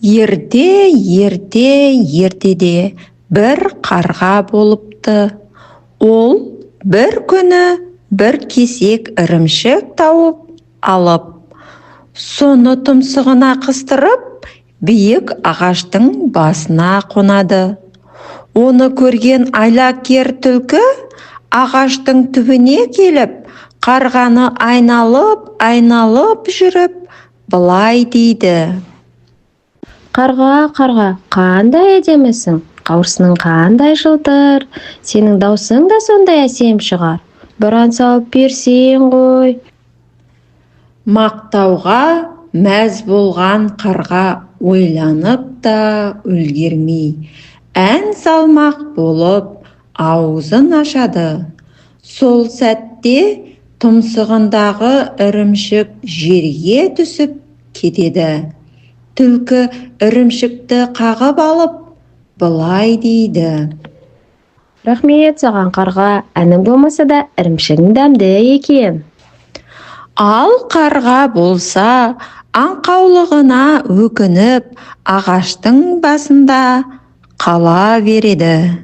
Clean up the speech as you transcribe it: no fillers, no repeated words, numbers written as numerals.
Ертеде бір қарға болыпты. Ол бір күні бір кесек ірімшік тауып алып, соны тұмсығына қыстырып, биік ағаштың басына қонады. Оны көрген айлакер түлкі ағаштың түбіне келіп, қарғаны айналып жүріп, былай дейді: Қарға, қандай әдемісің, қауырсының қандай жылтыр, сенің даусың да сондай әсем шығар, бір ән салып берсең ғой. Мақтауға мәз болған қарға ойланып та үлгермей, ән салмақ болып аузын ашады. Сол сәтте тұмсығындағы ірімшік жерге түсіп кетеді. Түлкі ірімшікті қағып алып, былай дейді: Рахмет саған қарға, әнің болмаса да ірімшігің дәмді екен. Ал қарға болса, аңқаулығына өкініп, ағаштың басында қала береді.